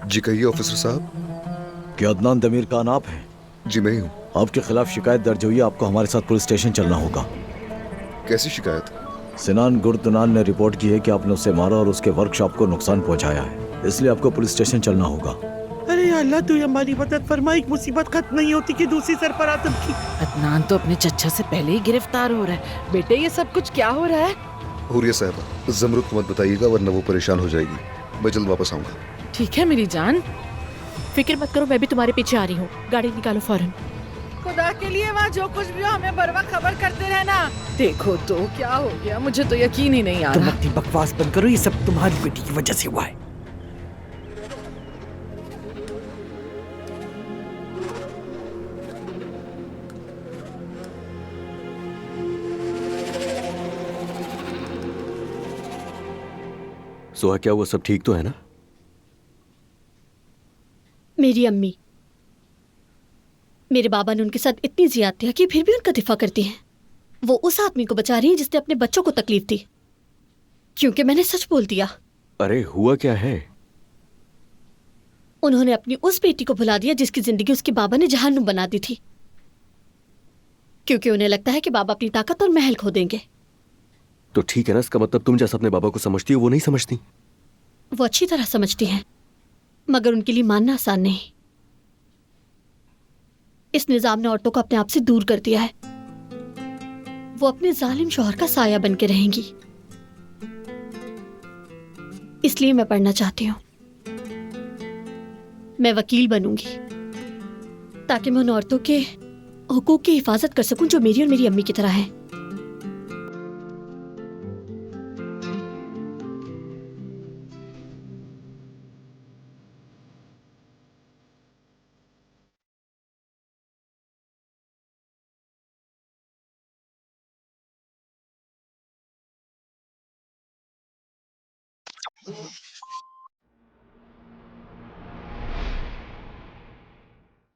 जी कहिए ऑफिसर साहब। क्या अदनान दमीर खान आप हैं? जी मैं ही हूँ। आपके खिलाफ शिकायत दर्ज हुई है, आपको हमारे साथ पुलिस स्टेशन चलना होगा। कैसी शिकायत? सिनान गुर्दनान ने रिपोर्ट की है कि आपने उसे मारा और उसके वर्कशॉप को नुकसान पहुंचाया है, इसलिए आपको पुलिस स्टेशन चलना होगा। अरे या अल्लाह, तू हमारी मदद फरमा। एक मुसीबत खत्म नहीं होती कि दूसरी सर पर आतम की। अदनान तो अपने चच्चा से पहले ही गिरफ्तार हो रहा है। बेटे ये सब कुछ क्या हो रहा है? हुरिया साहब, जमरुद को मत बताइएगा वरना वो परेशान हो जाएगी। मैं जल्द वापस आऊंगा। ठीक है मेरी जान। फिक्र मत करो, मैं भी तुम्हारे पीछे आ रही हूँ। गाड़ी निकालो फौरन। खुदा के लिए वहाँ जो कुछ भी हो हमें बर वक्त खबर करते रहना। देखो तो क्या हो गया, मुझे तो यकीन ही नहीं आ तुम रहा। अपनी बकवास बंद करो, ये सब तुम्हारी बेटी की वजह से हुआ है। सोहा, क्या वो सब ठीक तो है ना? मेरी अम्मी, मेरे बाबा ने उनके साथ इतनी ज्यादतियां की, फिर भी उनका दिफा करती हैं। वो उस आदमी को बचा रही है जिसने अपने बच्चों को तकलीफ दी, क्योंकि मैंने सच बोल दिया। अरे हुआ क्या है? उन्होंने अपनी उस बेटी को भुला दिया जिसकी जिंदगी उसके बाबा ने जहन्नुम बना दी थी, क्योंकि उन्हें लगता है कि बाबा अपनी ताकत और महल खो देंगे। तो ठीक है ना, इसका मतलब तुम जैसा अपने बाबा को समझती हो वो नहीं समझती। वो अच्छी तरह समझती हैं, मगर उनके लिए मानना आसान नहीं। इस निजाम ने औरतों को अपने आप से दूर कर दिया है। वो अपने जालिम शौहर का साया बन के रहेंगी। इसलिए मैं पढ़ना चाहती हूँ। मैं वकील बनूंगी ताकि मैं उन औरतों के हुकूक की हिफाजत कर सकूं जो मेरी और मेरी अम्मी की तरह हैं।